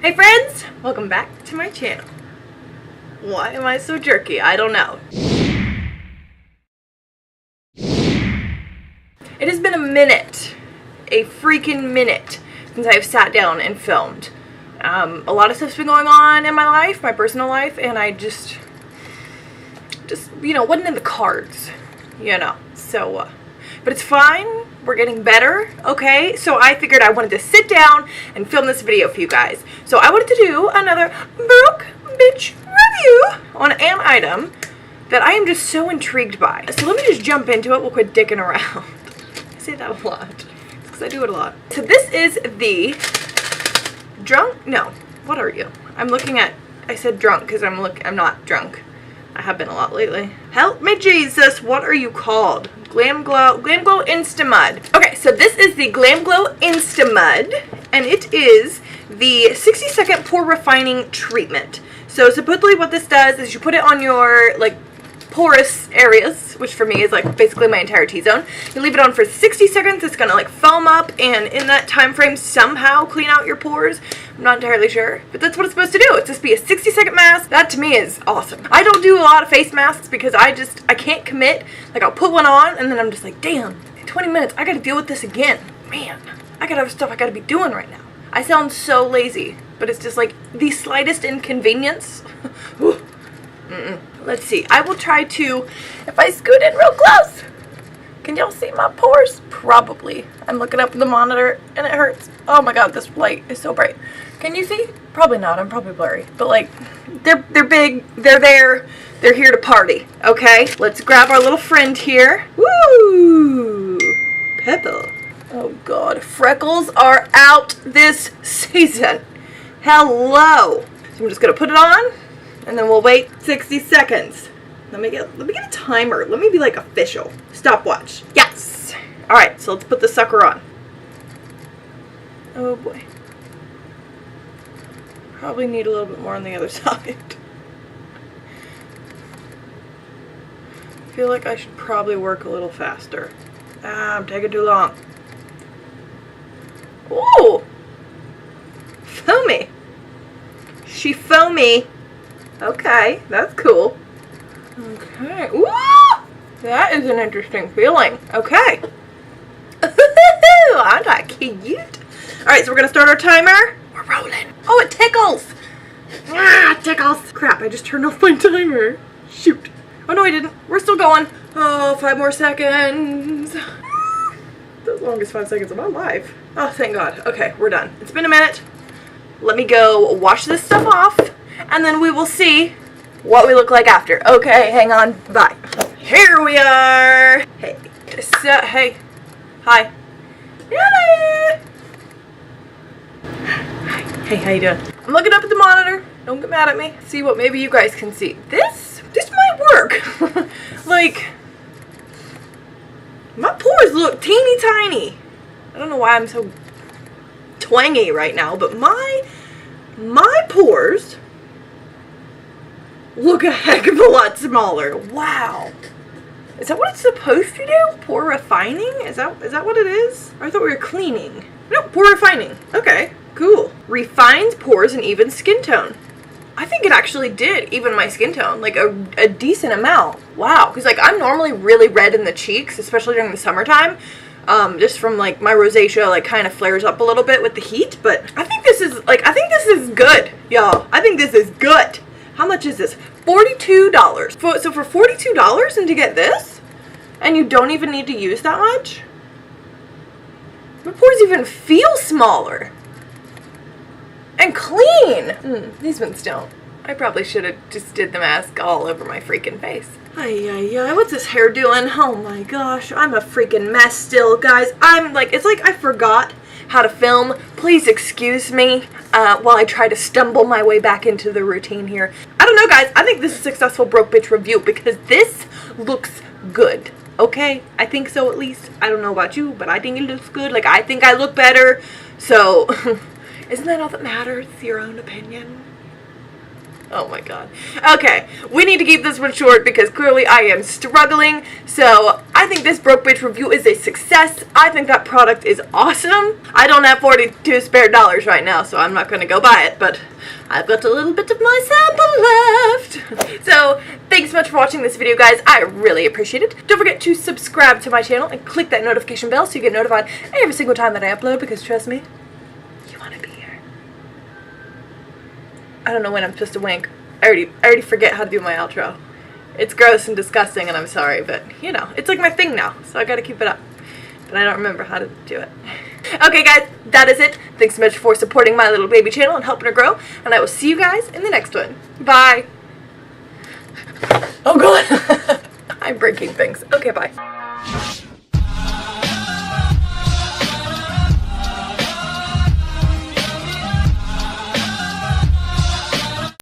Hey friends, welcome back to my channel. Why am I so jerky? I don't know. It has been a minute, a freaking minute, since I've sat down and filmed. A lot of stuff's been going on in my life, my personal life, and I just wasn't in the cards, so, but it's fine. We're getting better, okay? So I figured I wanted to sit down and film this video for you guys. So I wanted to do another broke bitch review on an item that I am just so intrigued by. So let me just jump into it. We'll quit dicking around. I say that a lot because I do it a lot. So this is the what are you? I'm looking at, I said drunk because I'm not drunk. I have been a lot lately. Help me Jesus, what are you called? Glam Glow INSTAMUD. Okay, so this is the Glam Glow INSTAMUD, and it is the 60-second pore refining treatment. So supposedly what this does is you put it on your, like, porous areas, which for me is, like, basically my entire T-zone. You leave it on for 60 seconds, it's gonna, like, foam up, and in that time frame somehow clean out your pores. I'm not entirely sure, but that's what it's supposed to do. It's just be a 60-second mask. That to me is awesome. I don't do a lot of face masks because I can't commit. Like, I'll put one on, and then I'm just like, damn, in 20 minutes, I gotta deal with this again. Man, I got other stuff I gotta be doing right now. I sound so lazy, but it's just like the slightest inconvenience. Let's see. I will try to, if I scoot in real close, can y'all see my pores? Probably. I'm looking up at the monitor and it hurts. Oh my god, this light is so bright. Can you see? Probably not. I'm probably blurry. But like, they're big. They're there. They're here to party. Okay? Let's grab our little friend here. Woo! Pebble. Oh god. Freckles are out this season. Hello. So I'm just going to put it on. And then we'll wait 60 seconds. Let me get a timer. Let me be like official. Stopwatch. Yes. All right, so let's put the sucker on. Oh boy. Probably need a little bit more on the other side. I feel like I should probably work a little faster. I'm taking too long. Ooh. Foamy. She foamy. Okay, that's cool. Okay. Ooh! That is an interesting feeling. Okay. Aren't I cute? Alright, so we're going to start our timer. We're rolling. Oh, it tickles! Ah, it tickles. Crap, I just turned off my timer. Shoot. Oh, no, I didn't. We're still going. Oh, 5 more seconds. The longest 5 seconds of my life. Oh, thank God. Okay, we're done. It's been a minute. Let me go wash this stuff off. And then we will see what we look like after. Okay, hang on. Bye. Here we are. Hey. Hey. Hi. Hi. Hey, how you doing? I'm looking up at the monitor. Don't get mad at me. See what maybe you guys can see. This might work. Like, my pores look teeny tiny. I don't know why I'm so twangy right now, but my pores look a heck of a lot smaller. Wow. Is that what it's supposed to do? Pore refining? Is that what it is? I thought we were cleaning. No, pore refining. Okay, cool. Refines pores and even skin tone. I think it actually did even my skin tone, like a decent amount. Wow, because like I'm normally really red in the cheeks, especially during the summertime. Just from like my rosacea like kind of flares up a little bit with the heat, but I think this is good, y'all. I think this is good. How much is this? $42. So for $42 and to get this, and you don't even need to use that much? My pores even feel smaller. And clean. These ones don't. I probably should have just did the mask all over my freaking face. Ay, what's this hair doing? Oh my gosh, I'm a freaking mess still, guys. It's like I forgot how to film. Please excuse me while I try to stumble my way back into the routine here. I don't know, guys. I think this is a successful broke bitch review because this looks good. Okay? I think so, at least. I don't know about you, but I think it looks good. Like, I think I look better. So, isn't that all that matters? Your own opinion? Oh my god. Okay, we need to keep this one short because clearly I am struggling. So I think this broke bitch review is a success. I think that product is awesome. I don't have $42 spare right now, so I'm not going to go buy it, but I've got a little bit of my sample left. So thanks so much for watching this video, guys. I really appreciate it. Don't forget to subscribe to my channel and click that notification bell so you get notified every single time that I upload, because trust me, you want to be here. I don't know when I'm supposed to wink. I already forget how to do my outro. It's gross and disgusting, and I'm sorry, but, you know, it's like my thing now, so I gotta keep it up. But I don't remember how to do it. Okay, guys, that is it. Thanks so much for supporting my little baby channel and helping her grow, and I will see you guys in the next one. Bye. Oh, God. I'm breaking things. Okay, bye.